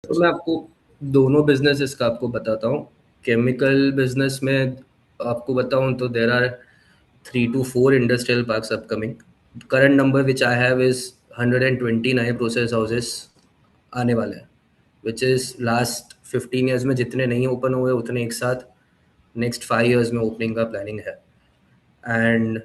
तो मैं आपको दोनों बिजनेसेस का आपको बताता हूँ। केमिकल बिजनेस में आपको बताऊँ तो there are 3 to 4 industrial parks upcoming. Current number which I have is 120 नए प्रोसेस हाउसेस आने वाले हैं, विच इज़ लास्ट 15 ईयर्स में जितने नहीं ओपन हुए उतने एक साथ नेक्स्ट 5 ईयर्स में ओपनिंग का प्लानिंग है। And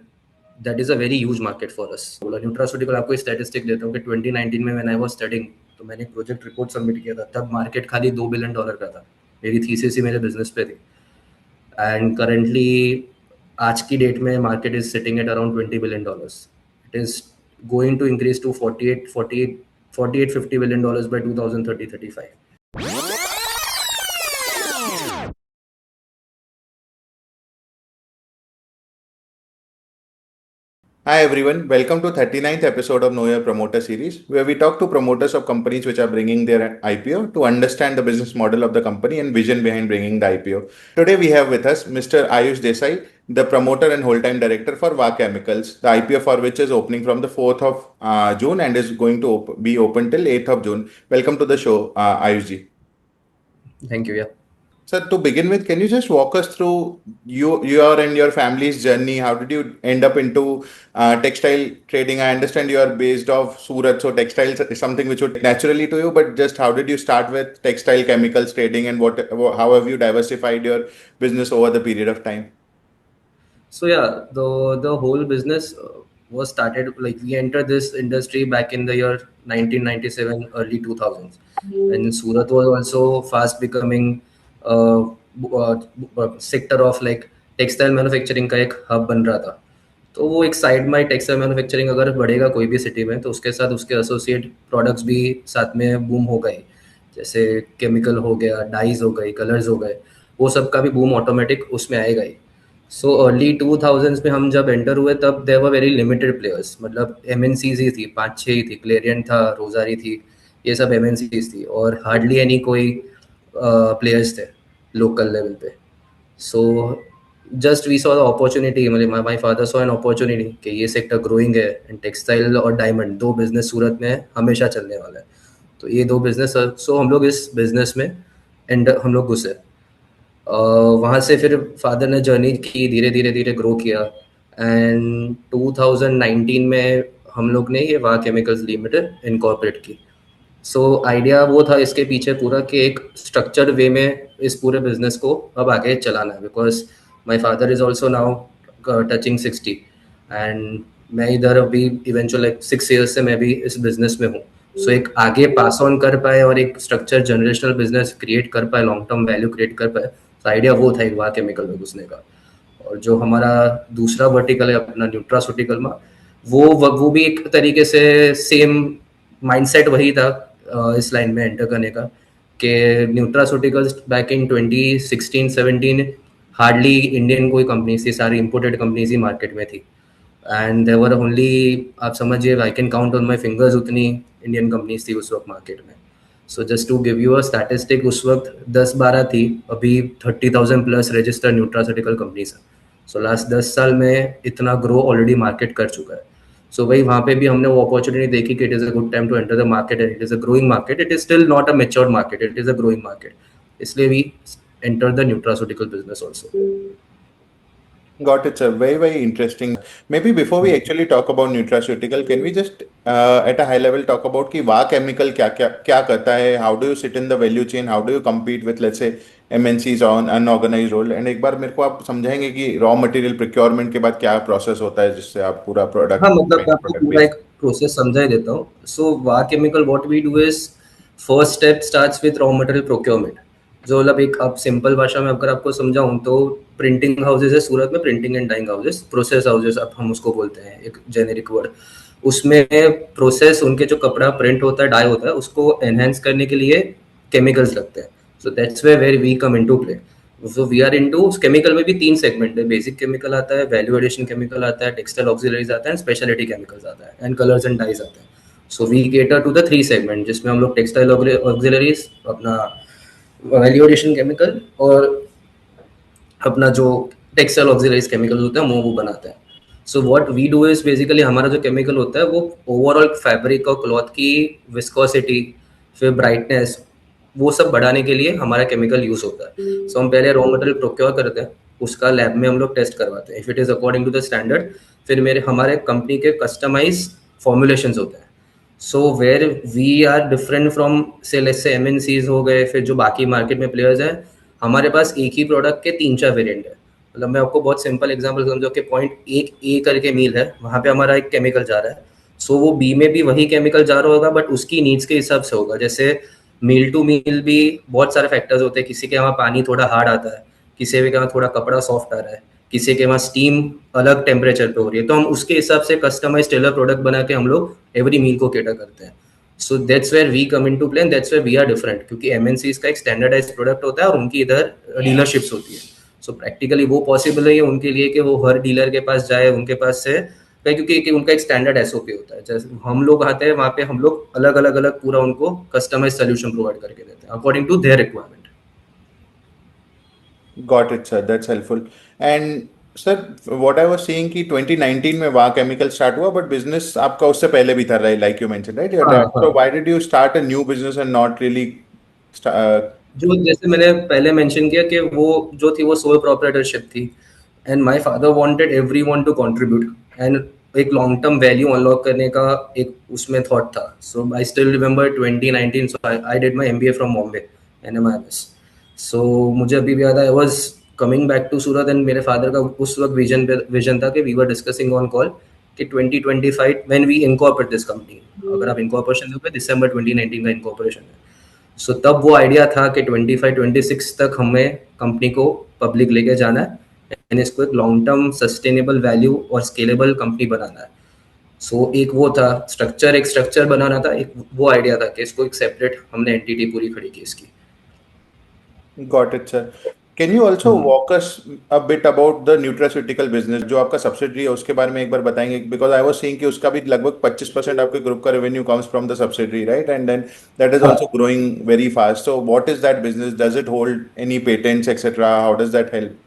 that is a very huge market for us. बोला न्यूट्रास्यूटिकल, आपको स्टैटिस्टिक देता हूँ कि 2019 में व्हेन आई वाज स्टडिंग तो मैंने एक प्रोजेक्ट रिपोर्ट सबमिट किया था, तब मार्केट खाली $2 बिलियन का था। मेरी थीसिस ही मेरे बिजनेस पे थी। एंड करेंटली आज की डेट में market is sitting at around $20 billion. It is going to increase to 48 50 billion by 2030-35। Hi everyone, welcome to 39th episode of Know Your Promoter series, where we talk to promoters of companies which are bringing their IPO to understand the business model of the company and vision behind bringing the IPO. Today we have with us Mr. Ayush Desai, the promoter and whole-time director for VA Chemicals, the IPO for which is opening from the 4th of June and is going to be open till 8th of June. Welcome to the show, Ayush ji. Thank you या Sir, to begin with, can you just walk us through your and your family's journey? How did you end up into textile trading? I understand you are based off Surat, so textiles is something which would naturally to you. But just how did you start with textile chemicals trading, and how have you diversified your business over the period of time? So yeah, the whole business was started, like we entered this industry back in the year 1997, early 2000s, and Surat was also fast becoming sector of like textile manufacturing का एक hub बन रहा था। तो वो एक side में textile manufacturing अगर बढ़ेगा कोई भी सिटी में, तो उसके साथ उसके एसोसिएट प्रोडक्ट्स भी साथ में बूम हो गए। जैसे केमिकल हो गया, डाइज हो गई, कलर्स हो गए, वो सब का भी बूम ऑटोमेटिक उसमें आएगा ही। सो अर्ली 2000s में हम जब एंटर हुए तब there were very limited players, मतलब एमएनसीज ही थी, 5-6 ही थी। क्लेरियन था, रोजारी थी, ये सब एमएनसीज थी, और हार्डली एनी कोई प्लेयर्स थे लोकल लेवल पे। So just we saw the opportunity, मतलब my father saw an opportunity कि ये सेक्टर ग्रोइंग है, एंड टेक्सटाइल और डायमंड दो बिजनेस सूरत में हमेशा चलने वाला है। तो ये दो बिजनेस, सो हम लोग इस बिजनेस में एंड हम लोग घुसे। वहाँ से फिर फादर ने जर्नी की, धीरे धीरे धीरे ग्रो किया। एंड 2019 में हम लोग ने ये वाह केमिकल्स लिमिटेड इनकॉर्पोरेट की। सो आइडिया वो था इसके पीछे पूरा कि एक स्ट्रक्चर्ड वे में इस पूरे बिजनेस को अब आगे चलाना है, because my father is also now touching 60, and मैं इधर अभी इवेंचुअल 6 ईयर्स से मैं भी इस बिजनेस में हूँ। सो एक आगे पास ऑन कर पाए और एक स्ट्रक्चर जनरेशनल बिजनेस क्रिएट कर पाए, लॉन्ग टर्म वैल्यू क्रिएट कर पाए। तो आइडिया वो था एक वाह केमिकल में घुसने का। और जो हमारा दूसरा वर्टिकल है अपना न्यूट्रास्यूटिकल में, वो भी एक तरीके से सेम माइंडसेट वही था इस लाइन में एंटर करने का, कि nutraceuticals back in 2016-17 hardly Indian कोई कंपनी थी, सारी इंपोर्टेड कंपनीज ही मार्केट में थी। एंड देवर ओनली, आप समझिए I can count on my fingers उतनी इंडियन कंपनीज थी उस वक्त मार्केट में। So just to give you a statistic, उस वक्त 10-12 थी, अभी 30,000 प्लस रजिस्टर्ड न्यूट्रास्यूटिकल कंपनीज हैं। सो लास्ट 10 साल में इतना ग्रो ऑलरेडी मार्केट कर चुका है। सो भाई वहाँ पे भी हमने वो अपॉर्चुनिटी देखी कि it is a good time to enter the market, and it is a growing market. It is still not a matured market, it is a growing market, इसलिए we enter the nutraceutical business also. Got it, sir. Very, very interesting. Maybe before we actually talk about nutraceutical, can we just at a high level talk about कि वाह chemical क्या करता है? How do you sit in the value chain? How do you compete with let's say MNCs on unorganized role? And एक बार मेरे को आप समझाएंगे कि raw material procurement के बाद क्या process होता है जिससे आप पूरा हाँ, product मतलब मैं आपको product पूरा बेच। एक प्रोसेस समझा ही देता हूँ। सो वाह chemical what we do is, first step starts with raw material procurement. जो मतलब एक अब सिंपल भाषा में अगर आपको समझाऊँ तो प्रिंटिंग हाउसेज है सूरत में, printing and dyeing houses, process houses अब हम उसको बोलते हैं, एक जेनेरिक वर्ड। उसमें प्रोसेस, उनके जो कपड़ा प्रिंट होता है, डाई होता है, उसको एनहेंस करने के लिए केमिकल्स लगते हैं। So that's where we come into play. So we are into chemical में भी 3 सेगमेंट है। बेसिक केमिकल आता है, वैल्यू एडिशन केमिकल आता है, टेक्सटाइल ऑक्सिलरीज आता है, स्पेशलिटी केमिकल्स आता है, एंड कलर्स एंड डाइज आता है। So we cater to the 3 segment, जिसमें हम लोग टेक्सटाइल ऑक्सिलरीज, अपना वैल्यू एडिशन केमिकल, और अपना जो टेक्सटाइल ऑक्सिलरीज केमिकल होता है वो बनाते हैं। So what we do is basically, हमारा जो केमिकल होता है वो ओवरऑल फैब्रिक और क्लॉथ की विस्कोसिटी, फिर ब्राइटनेस, वो सब बढ़ाने के लिए हमारा केमिकल यूज होता है। सो हम पहले रॉ मटेरियल प्रोक्योर करते हैं, उसका लैब में हम लोग टेस्ट करवाते हैं, if it is according to the standard फिर मेरे हमारे कंपनी के कस्टमाइज फॉर्मुलेशंस होते हैं। So where we are different from say let's say MNCs हो गए, फिर जो बाकी मार्केट में प्लेयर्स हैं, हमारे पास एक ही प्रोडक्ट के 3-4 वेरिएंट है। मतलब मैं आपको बहुत सिंपल एग्जांपल समझो कि पॉइंट एक ए करके मील है, वहाँ पे हमारा एक केमिकल जा रहा है, सो वो बी में भी वही केमिकल जा रहा होगा, बट उसकी नीड्स के हिसाब से होगा। जैसे मील टू मील भी बहुत सारे फैक्टर्स होते हैं, किसी के यहाँ पानी थोड़ा हार्ड आता है, किसी के यहाँ थोड़ा कपड़ा सॉफ्ट आ रहा है, किसी के वहाँ स्टीम अलग टेम्परेचर पे हो रही है, तो हम उसके हिसाब से कस्टमाइज टेलर प्रोडक्ट बना के हम लोग एवरी मील को केटर करते हैं। So that's where we come in to play, that's where we are different, क्योंकि एमएनसीज का एक स्टैंडर्डाइज प्रोडक्ट होता है और उनकी इधर डीलरशिप्स होती है। सो प्रैक्टिकली वो पॉसिबल है उनके लिए कि वो हर डीलर के पास जाए, उनके पास से, क्योंकि उनका एक स्टैंडर्ड एसओपी होता है। जैसे हम लोग आते हैं वहाँ पे हम लोग अलग अलग अलग पूरा उनको कस्टमाइज सोल्यूशन प्रोवाइड करके देते हैं according to their requirement. Got it, sir. That's helpful. And sir, what I was saying कि 2019 में वहाँ केमिकल स्टार्ट हुआ, बट बिजनेस आपका उससे पहले भी था, like you mention, right, your हाँ डैड। हाँ। So why did you start a new business and not really? जो जैसे मैंने पहले मेंशन किया कि वो जो थी वो सोल प्रोप्राइटरशिप थी, and my father wanted everyone to contribute, and एक लॉन्ग टर्म वैल्यू अनलॉक करने का एक उसमें थॉट था। So I still remember 2019, so I did my MBA from Bombay, NMIS. So मुझे अभी भी याद है, I was coming back to Surat, and मेरे फादर का उस वक्त विजन था कि we were discussing on call कि 2025 when we incorporate this company, अगर आप इनकॉर्पोरेशन देखोगे दिसंबर 2019 का इनकॉर्पोरेशन है। सो तब वो आइडिया था कि 25-26 तक हमें कंपनी को पब्लिक लेके जाना है, एंड इसको एक लॉन्ग टर्म सस्टेनेबल वैल्यू और स्केलेबल कंपनी बनाना है। सो एक वो था स्ट्रक्चर, एक स्ट्रक्चर बनाना था, एक वो आइडिया था कि इसको एक सेपरेट हमने एंटिटी पूरी खड़ी की इसकी। Got it, sir. Can you also walk us a bit about the nutraceutical business, जो आपका सब्सिडरी है, उसके बारे में एक बार बताएंगे? बिकॉज आई वाज सीइंग कि उसका भी लगभग 25% आपके ग्रुप का revenue comes from the subsidiary, right, and then that is हाँ also growing very fast. So what is that business? Does it hold any patents etcetera? How does that help?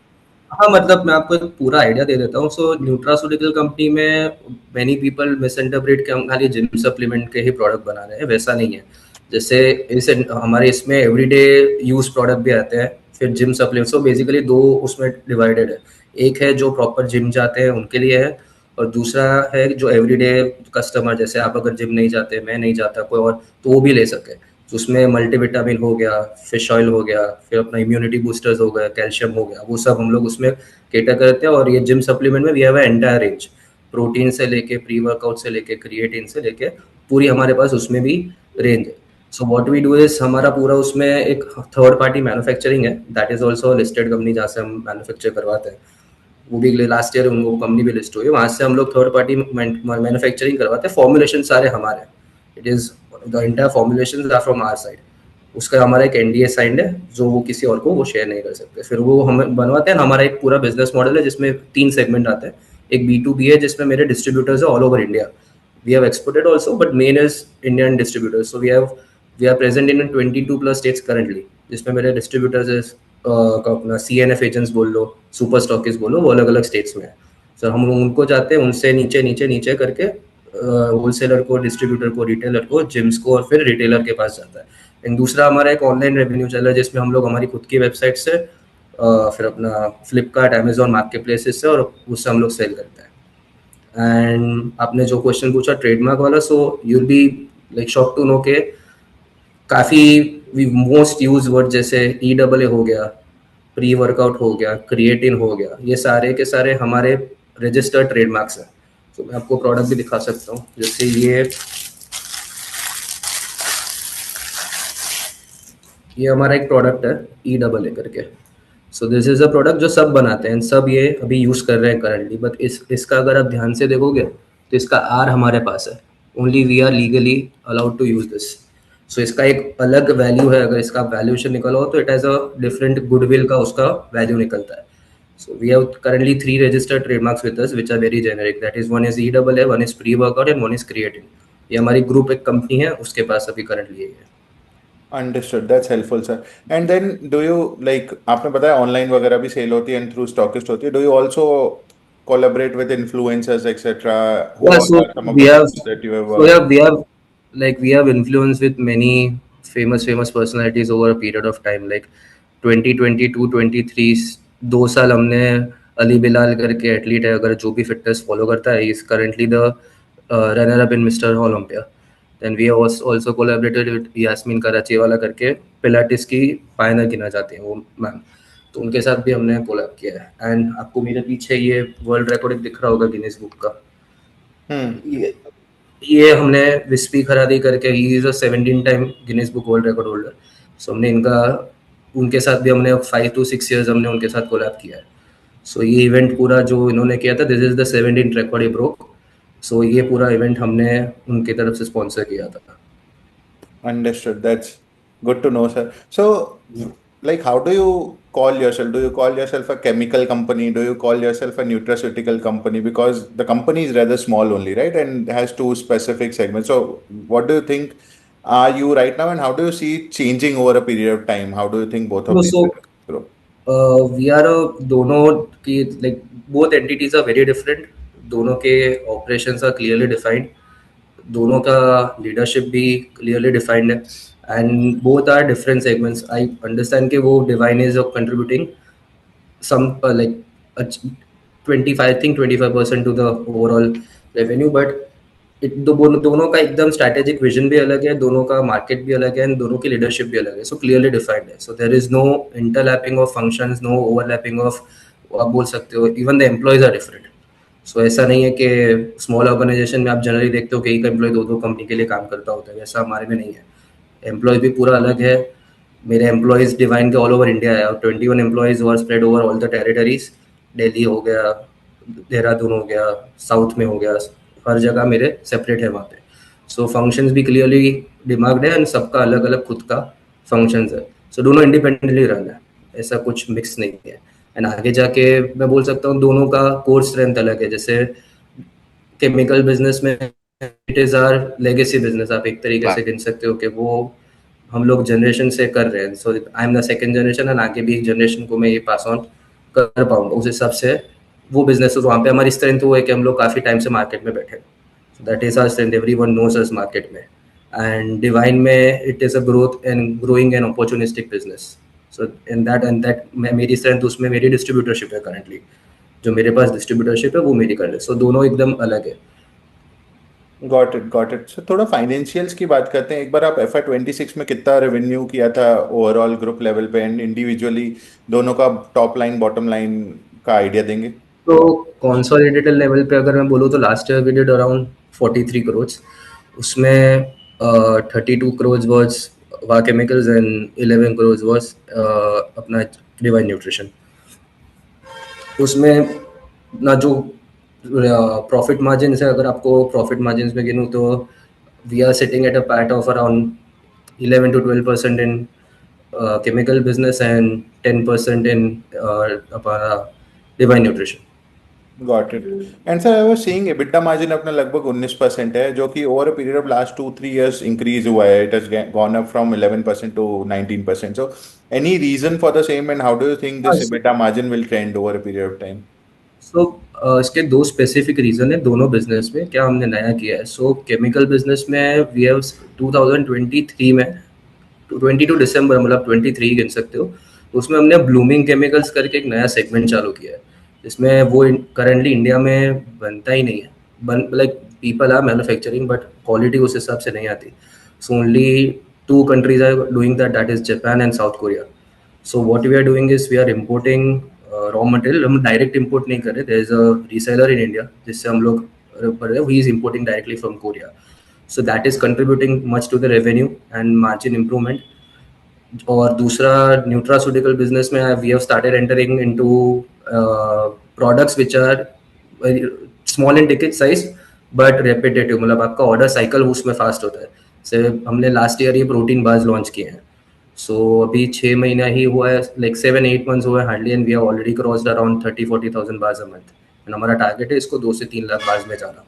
हाँ, मतलब मैं आपको एक पूरा आइडिया दे देता हूँ। सो न्यूट्रास्यूटिकल कंपनी में मैनी पीपल मिस इंटरप्रेट के हम खाली जिम सप्लीमेंट के ही प्रोडक्ट बना रहे हैं, वैसा नहीं है। जैसे इस हमारे इसमें एवरीडे यूज प्रोडक्ट भी आते हैं, फिर जिम सप्लीमेंट। सो बेसिकली दो उसमें डिवाइडेड है, एक है जो प्रॉपर जिम जाते हैं उनके लिए है, और दूसरा है जो एवरीडे कस्टमर, जैसे आप अगर जिम नहीं जाते, मैं नहीं जाता, कोई और, तो वो भी ले सके। तो उसमें मल्टीविटामिन हो गया, फिश ऑयल हो गया, फिर अपना इम्यूनिटी बूस्टर्स हो गया, कैल्शियम हो गया, वो सब हम लोग उसमें केटर करते हैं। और ये जिम सप्लीमेंट में we have entire range, protein से लेके प्री वर्कआउट से लेके क्रिएटिन से लेके पूरी हमारे पास उसमें भी रेंज है। So what we do is हमारा पूरा उसमें एक थर्ड पार्टी मैन्युफैक्चरिंग है, that is also listed company जहाँ से हम मैन्युफैक्चर करवाते हैं। वो भी लास्ट ईयर उनको कंपनी भी लिस्ट हुई है, वहाँ से हम लोग थर्ड पार्टी मैन्युफैक्चरिंग करवाते हैं। फॉर्मुलेशन सारे हमारे, it is the entire formulation are from our side. उसका हमारा एक एनडीए साइंड है, जो वो किसी और को वो शेयर नहीं कर सकते। फिर वो हम बनवाते हैं। हमारा एक पूरा बिजनेस मॉडल है जिसमें 3 सेगमेंट आते हैं। एक B2B है जिसमें मेरे डिस्ट्रीब्यूटर्स है all over India, we have exported also, but main is Indian distributors. So we are present in 22+ states currently, जिसमें मेरे डिस्ट्रीब्यूटर्स है अपना CNF एजेंट्स बोल लो, सुपर स्टॉकिस बोलो, वो अलग अलग स्टेट्स में है। सर हम उनको जाते हैं, उनसे नीचे नीचे नीचे करके होलसेलर को, डिस्ट्रीब्यूटर को, रिटेलर को, जिम्स को, और फिर रिटेलर के पास जाता है। एंड दूसरा हमारा एक ऑनलाइन रेवेन्यू चल रहा है जिसमें हम लोग हमारी खुद की वेबसाइट से, फिर अपना फ्लिपकार्ट, अमेजोन मार्केट प्लेसेस से, और उससे हम लोग सेल करते हैं। एंड आपने जो क्वेश्चन पूछा ट्रेडमार्क वाला, so you'll be like shock to know के काफ़ी मोस्ट यूज वर्ड जैसे E AA हो गया, प्री वर्कआउट हो गया, क्रिएटिन हो गया, ये सारे के सारे हमारे रजिस्टर्ड ट्रेडमार्क्स हैं। तो मैं आपको प्रोडक्ट भी दिखा सकता हूँ, जैसे ये हमारा एक प्रोडक्ट है E AA करके। So this is a product जो सब बनाते हैं, सब ये अभी यूज कर रहे हैं करंटली, बट इसका अगर आप ध्यान से देखोगे तो इसका आर हमारे पास है, only we are legally allowed to use this. So इसका एक अलग वैल्यू है, अगर इसका वैल्यूएशन निकला हो तो it has a different goodwill का उसका वैल्यू निकलता है। So we have currently 3 registered trademarks with us which are very generic, that is one is E AA, one is pre workout and one is creatine। ये हमारी group एक company है, उसके पास अभी करंटली ये है। Understood, that's helpful, sir. And then do you, like आपने बताया ऑनलाइन वगैरह भी सेल होती है एंड थ्रू स्टॉकिस्ट होती है, do you also collaborate with influencers, etc.? Who Yeah, all so are some of we the have, people that you have so yeah, we have, like we have influence with many. famous personalities over a period of time. Like 2022-23 2 साल हमने अली बिलाल करके athlete है, अगर जो भी fitness follow करता है, is currently the runner up in mister Olympia. Then we also collaborated with Yasmin Karachiwala करके पिलाटिस की पायनर गिना जाते हैं वो मैम, तो उनके साथ भी हमने कोलैब किया है. एंड आपको मेरे पीछे ये वर्ल्ड रिकॉर्ड दिख रहा होगा गिनीज बुक का. ये हमने विस्पी खरादी करके, he is a 17 time Guinness book world record holder. So हमने इनका, उनके साथ भी हमने 5 to 6 years हमने उनके साथ कोलैब किया है. सो ये इवेंट पूरा जो इन्होंने किया था, this is the 17th record he broke. So ये पूरा इवेंट हमने उनकी तरफ से स्पॉन्सर किया था. Understood. That's good to know, sir. So, like, how do you call yourself? Do you call yourself a chemical company? Do you call yourself a nutraceutical company? Because the company is rather small only, right? And has two specific segments. So, what do you think are you right now, and how do you see it changing over a period of time? How do you think both of these So will grow? We are दोनों की, like both entities are very different. दोनों के operations are clearly defined. दोनों का leadership भी clearly defined है. And both are different segments. I understand कि वो Divine is contributing some like a 25, I think 25% to the overall revenue, but दोनों का एकदम स्ट्रैटेजिक विजन भी अलग है, दोनों का मार्केट भी अलग है, एंड दोनों की लीडरशिप भी अलग है. सो क्लियरली डिफाइंड है. So there is no interlapping of functions, no overlapping of, आप बोल सकते हो even the employees are different. So ऐसा नहीं है कि स्मॉल ऑर्गेनाइजेशन में आप जनरली देखते हो कि एक एम्प्लॉय दो कंपनी के लिए काम करता होता है, वैसा हमारे में नहीं है. एम्प्लॉय भी पूरा अलग है. मेरे एम्प्लॉयज़ डिवाइन के ऑल ओवर इंडिया है, और 21 employees were spread over all the territories. Delhi हो गया, देहरादून हो गया, साउथ में हो गया, हर जगह मेरे सेपरेट है वहाँ पे. सो फंक्शंस भी क्लियरली डिमार्क्ड है, एंड सबका अलग अलग खुद का फंक्शंस है. सो दोनों इंडिपेंडेंटली रन है, ऐसा कुछ मिक्स नहीं है. एंड आगे जाके मैं बोल सकता हूँ दोनों का कोर स्ट्रेंथ अलग है. जैसे केमिकल बिजनेस में it is our legacy business, आप एक तरीके से गिन सकते हो कि वो हम लोग जनरेशन से कर रहे हैं. So I am the second generation, and आगे भी एक जनरेशन को मैं ये पास ऑन कर पाऊंगा. उस हिसाब से वो बिजनेस, वहाँ पे हमारी स्ट्रेंथ वो है कि हम लोग काफ़ी टाइम से मार्केट में बैठे. So that is our strength, everyone knows us market में. एंड डिवाइन में it is a growth and growing and opportunistic business. So in that मेरी स्ट्रेंथ उसमें मेरी डिस्ट्रीब्यूटरशिप है करंटली. जो मेरे पास डिस्ट्रीब्यूटरशिप है वो मेरी कर ले. सो दोनों एकदम अलग है. Got it. सो थोड़ा फाइनेंशियल्स की बात करते हैं. एक बार आप FY26 में कितना रेवेन्यू किया था ओवरऑल ग्रुप लेवल पे, एंड इंडिविजुअली दोनों का टॉप लाइन बॉटम लाइन का आइडिया देंगे? तो कॉन्सोलिडेटेड लेवल पे अगर मैं बोलूँ तो last year we did around 43 crore. उसमें 32 करोड़ वाज वाह केमिकल्स एंड 11 करोड़ वाज अपना डिवाइन न्यूट्रिशन. उसमें ना जो प्रॉफिट मार्जिन है, अगर आपको प्रॉफिट मार्जिन में गिनूँ तो we are sitting at a PAT of around 11 to 12% in chemical business and 10% in अपना Divine Nutrition. Got it. And sir, I was seeing EBITDA margin अपना लगभग 19% है, जो कि over a period of last 2-3 years increase हुआ है. It has gone up from 11% to 19%. So any reason for the same, and how do you think this EBITDA margin will trend over a period of time? So इसके दो specific reason है दोनों business में, क्या हमने नया किया है. सो केमिकल बिजनेस में वी हैव 2023 में 22 दिसंबर, मतलब 23 गिन सकते हो, उसमें हमने ब्लूमिंग केमिकल्स करके एक नया सेगमेंट चालू किया है, जिसमें वो करंटली इंडिया में बनता ही नहीं है. Like people are manufacturing but quality उस हिसाब से नहीं आती. So only 2 countries are doing that is Japan and South Korea. So what we are doing is we are importing raw material. हम डायरेक्ट इम्पोर्ट नहीं कर रहे. There is a reseller in India जिससे हम लोग कर रहे हैं, he is importing directly from Korea. So that is contributing much to the revenue and margin improvement. और दूसरा न्यूट्रास्यूटिकल बिजनेस में we have started entering into products which are small in ticket size but repetitive, मतलब आपका order cycle उसमें fast होता है. से हमने लास्ट ईयर ये प्रोटीन बार्स लॉन्च किए हैं. सो अभी 6 महीना ही हुआ है, लाइक 7-8 months हुआ है hardly, and we have already crossed around 30-40,000 bars a month. And हमारा टारगेट है इसको 2 से 3 लाख बार्स में जाना.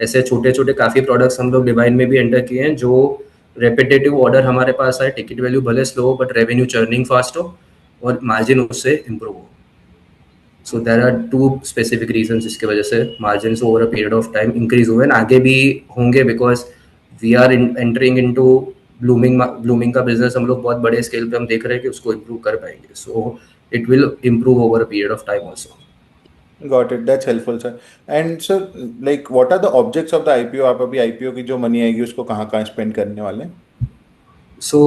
ऐसे छोटे छोटे काफ़ी प्रोडक्ट्स हम लोग डिवाइन में भी एंटर किए हैं, जो रेपिटेटिव ऑर्डर हमारे पास आए, टिकट वैल्यू भले स्लो हो बट रेवेन्यू चर्निंग फास्ट हो और मार्जिन उससे इम्प्रूव हो. So there are 2 specific reason जिसकी वजह से margin over a period of time increase हुए, आगे भी होंगे, because we are entering into blooming का बिजनेस हम लोग बहुत बड़े स्केल पे हम देख रहे हैं कि उसको इम्प्रूव कर पाएंगे, so it will improve over a period of time also. Got it. That's helpful, sir. And so, like, what are the objects of the IPO? आप अभी IPO की जो मनी आएगी उसको कहाँ कहाँ स्पेंड करने वाले हैं? सो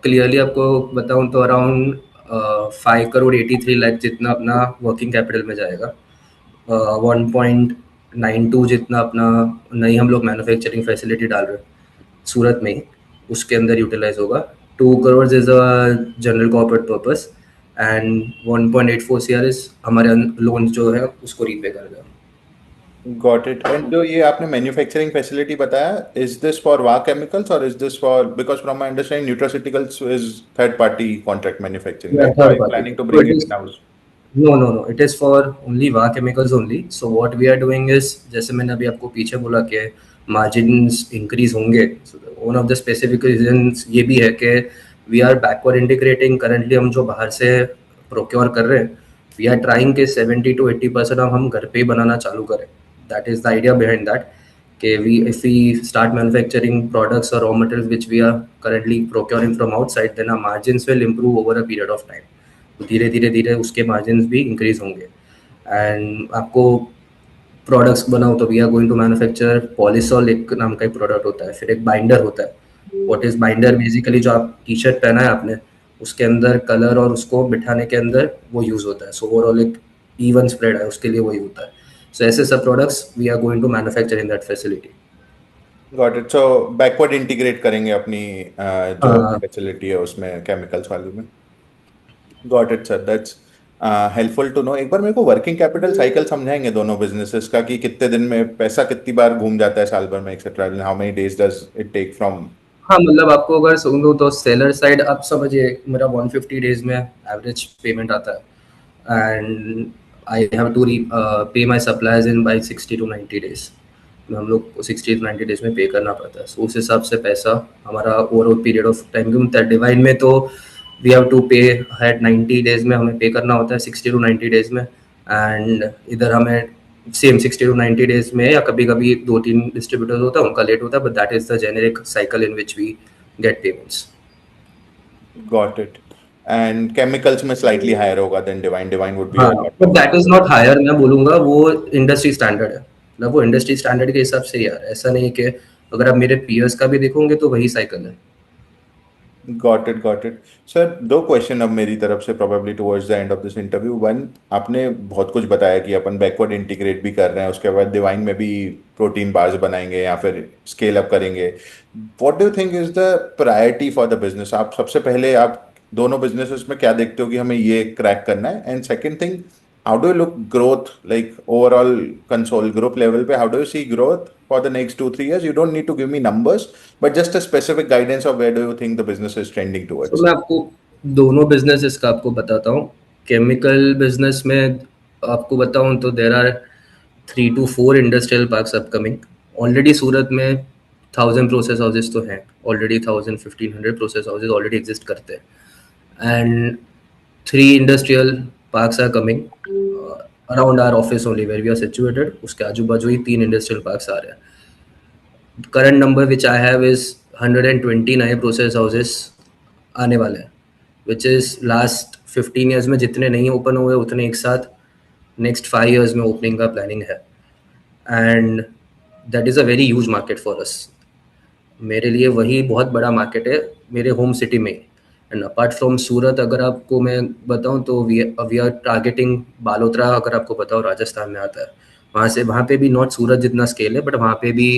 क्लियरली आपको बताऊं तो अराउंड 5 करोड़ 83 लाख जितना अपना वर्किंग कैपिटल में जाएगा। 1.92 जितना अपना नई हम लोग मैन्युफैक्चरिंग फैसिलिटी डाल रहे हैं सूरत में ही, उसके अंदर यूटिलाइज होगा। 2 crore is a general corporate purpose and 1.84 CR is हमारे लोन जो है उसको रीपे करेगा। Got it. And जो ये आपने मैन्युफैक्चरिंग फैसिलिटी बताया, is this for वाह chemicals or is this for, because from my understanding nutraceuticals is third party contract manufacturing, right? So are third you party, planning to तो bring it it is in-house? No no no, it is for only वाह chemicals only. So what we are doing is, जैसे मैंने अभी आपको पीछे बोला कि margins increase होंगे, one of the specific reasons ये भी है कि we are backward integrating. Currently हम जो बाहर से प्रोक्योर कर रहे हैं, वी आर ट्राइंग के 70 to 80% अब हम घर पे ही बनाना चालू करें। That is the idea behind that, कि we if we start manufacturing products और raw material which we are currently procuring from outside, then our margins will improve over a period of time। धीरे धीरे धीरे उसके margin भी increase होंगे। And आपको products बनाओ तो we are going to manufacture polysol एक नाम का एक प्रोडक्ट होता है, फिर एक बाइंडर होता है। What is binder? बेसिकली जो आप टी शर्ट पहना है आपने, उसके अंदर कलर और उसको बिठाने के अंदर वो यूज होता है। सो ओवरऑल एक इवन स्प्रेड है, उसके लिए वही होता है। सो ऐसे सब products we are going to manufacture in that facility. Got it. So backward integrate करेंगे अपनी जो हाँ, फैसिलिटी है उसमें केमिकल्स वाली में। Got it, sir. That's helpful to know. एक बार मेरे को वर्किंग कैपिटल साइकिल समझाएंगे दोनों बिजनेसेस का, कि कितने दिन में पैसा कितनी बार घूम जाता है साल भर में, etcetera, how many days does it take from? हाँ, मतलब आपको अगर सुनूँ तो सेलर साइड आप समझिए मेरा 150 डेज में एवरेज पेमेंट आता है, and I have to pay my suppliers in by 60 to 90 days. हम लोग को 60 to 90 डेज में पे करना पड़ता है। सो उस हिसाब से पैसा हमारा ओवर पीरियड ऑफ टाइम क्यों होता है। डिवाइन में तो वी हैव टू पे हैड 90 डेज में हमें पे करना होता है, 60 to 90 डेज में। एंड इधर हमें सेम 60 to 90 डेज में, या कभी कभी 2-3 डिस्ट्रीब्यूटर्स होता है उनका लेट होता है, but that is the generic cycle in which we get payments. Got it. And chemicals में स्लाइटली हायर होगा than Divine, Divine would be हाँ, a lot but lower. That is not higher, मैं बोलूंगा वो industry standard है। मतलब वो industry standard के हिसाब से यार, ऐसा नहीं कि अगर आप मेरे पीयर्स का भी देखोगे तो वही साइकिल है। Got it, got it. Sir, दो क्वेश्चन अब मेरी तरफ से probably towards the end of this interview. One, आपने बहुत कुछ बताया कि अपन बैकवर्ड इंटीग्रेट भी कर रहे हैं, उसके बाद डिवाइन में भी प्रोटीन बार्स बनाएंगे या फिर स्केल अप करेंगे। What do you think is the priority for the business? आप सबसे पहले आप दोनों बिजनेसेस में क्या देखते हो कि हमें ये क्रैक करना है? And second thing, how do you look growth, like overall console group level पे, how do you see growth for the next 2-3 years? You don't need to give me numbers, but just a specific guidance of where do you think the business is trending तो towards? मैं आपको दोनों business का आपको बताता हूँ। Chemical business में आपको बताऊँ तो there are 3 to 4 industrial parks upcoming. Already Surat में 1000 प्रोसेस हाउसेज तो हैं already, 1000-1500 process houses already exist करते हैं। And 3 industrial parks are coming around our office only where we are situated. उसके आजू बाजू ही 3 इंडस्ट्रियल पार्क्स आ रहे हैं। Current number which I have is 120 नए प्रोसेस हाउसेस आने वाले हैं, विच इज़ लास्ट 15 ईयर्स में जितने नहीं ओपन हुए उतने एक साथ नेक्स्ट 5 ईयर्स में ओपनिंग का प्लानिंग है। And that is a very huge market for us. मेरे लिए वही बहुत बड़ा मार्केट है मेरे होम सिटी में। एंड अपार्ट फ्रॉम सूरत अगर आपको मैं बताऊं तो वी आर टारगेटिंग बालोतरा, अगर आपको बताओ राजस्थान में आता है। वहाँ से वहाँ पे भी नॉट सूरत जितना स्केल है, बट वहाँ पे भी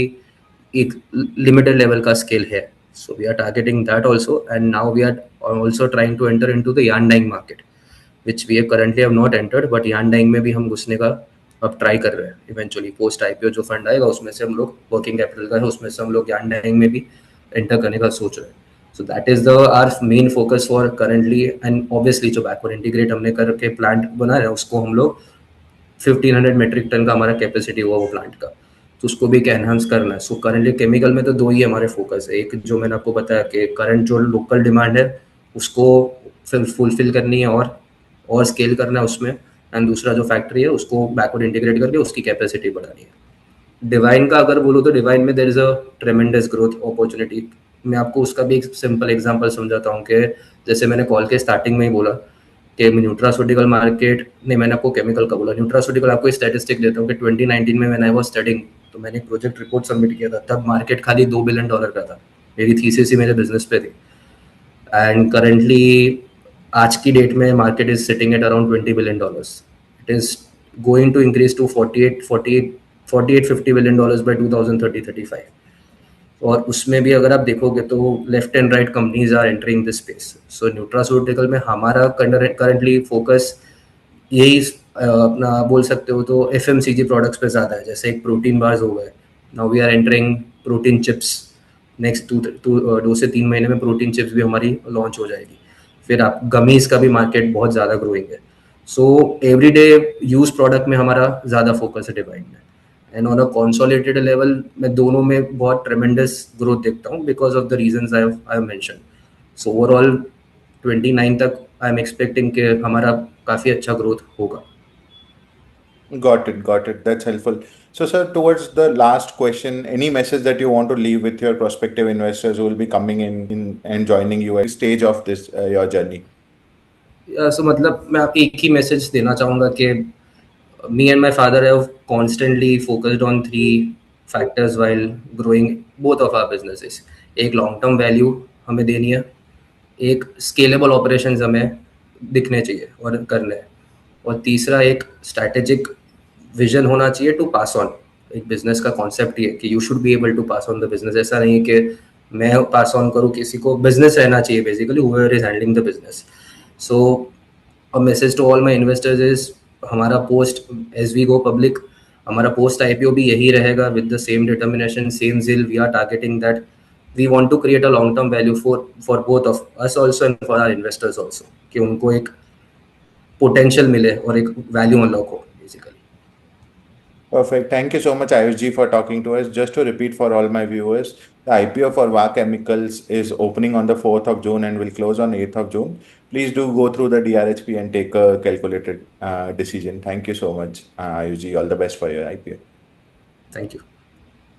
एक लिमिटेड लेवल का स्केल है। So we are targeting that also, and now we are also trying to enter into the yarn dyeing market which we currently have not entered, but yarn dyeing में भी हम घुसने का अब try कर रहे हैं। इवेंचुअली पोस्ट आईपीओ जो फंड आएगा उसमें से हम लोग, वर्किंग कैपिटल का है उसमें से हम लोग यान डाइंग में भी एंटर करने का सोच रहे हैं। So that is the are main focus for currently. And obviously जो बैकवर्ड इंटीग्रेट हमने करके प्लांट बना रहे हैं उसको हम लोग 1500 मेट्रिक टन का हमारा कैपेसिटी हुआ वो प्लांट का, तो उसको भी क्या एनहांस करना है। सो करंटली केमिकल में तो दो ही हमारे फोकस है। एक जो मैंने आपको बताया कि करंट जो लोकल डिमांड है उसको फुलफिल करनी है और स्केल करना है उसमें। एंड दूसरा जो फैक्ट्री है उसको बैकवर्ड इंटीग्रेट करके उसकी कैपेसिटी बढ़ानी है। डिवाइन का अगर बोलो तो डिवाइन में there is a tremendous growth opportunity मैं आपको उसका भी एक सिंपल एग्जांपल समझाता हूँ कि जैसे मैंने कॉल के स्टार्टिंग में ही बोला कि न्यूट्रास्यूटिकल मार्केट नहीं, मैंने आपको केमिकल का बोला, न्यूट्रास्यूटिकल आपको स्टैटिस्टिक देता हूँ कि 2019 में व्हेन आई वाज स्टडिंग, तो मैंने एक प्रोजेक्ट रिपोर्ट सबमिट किया था, तब मार्केट खाली $2 बिलियन का था। मेरी थीसिस ही मेरे बिजनेस पे थी। एंड करेंटली आज की डेट में market is sitting at around $20 billion. It is going to increase to 48-50 billion by 2030-35। और उसमें भी अगर आप देखोगे तो left and right companies are entering this space. So nutraceutical में हमारा करंटली फोकस यही अपना बोल सकते हो तो एफएमसीजी प्रोडक्ट्स पे ज़्यादा है। जैसे एक प्रोटीन बार्स हो गए, now we are entering protein chips. Next 2 से 3 महीने में प्रोटीन चिप्स भी हमारी लॉन्च हो जाएगी। फिर आप गमीज का भी मार्केट बहुत ज़्यादा ग्रोइंग है। सो एवरीडे यूज प्रोडक्ट में हमारा ज़्यादा फोकस है डिवाइड में। And on a consolidated level मैं दोनों में बहुत ट्रेमेंडस ग्रोथ देखता हूँ because of the reasons I have mention. So overall 29 तक आई एम एक्सपेक्टिंग कि हमारा काफ़ी अच्छा ग्रोथ होगा। Got it, got it. That's helpful. So, sir, towards the last question, any message that you want to leave with your prospective investors who will be coming in and joining you at stage of this your journey? सो मतलब मैं आपको एक ही message देना चाहूँगा कि me and my father have constantly focused on three factors while growing both of our businesses. एक long term value हमें देनी है, एक स्केलेबल ऑपरेशंस हमें दिखने चाहिए और करने हैं, और तीसरा एक स्ट्रैटेजिक विजन होना चाहिए टू पास ऑन। एक बिजनेस का कॉन्सेप्ट ये है कि you should be able to pass on the business. ऐसा नहीं है कि मैं पास ऑन करूँ किसी को, बिजनेस रहना चाहिए basically, whoever is handling the business. So a message to all my investors is, हमारा post as we go public, हमारा पोस्ट आईपीओ भी यही रहेगा with the same determination, same zeal. We are targeting that we want to create a long term value for both of us also and for our investors also, कि उनको एक potential मिले और एक value unlock हो basically. Perfect. Thank you so much, Ayush for talking to us. Just to repeat for all my viewers, the IPO for VA Chemicals is opening on the 4th of June and will close on 8th of June. Please do go through the DRHP and take a calculated decision. Thank you so much, Ayush. All the best for your IPO. Thank you.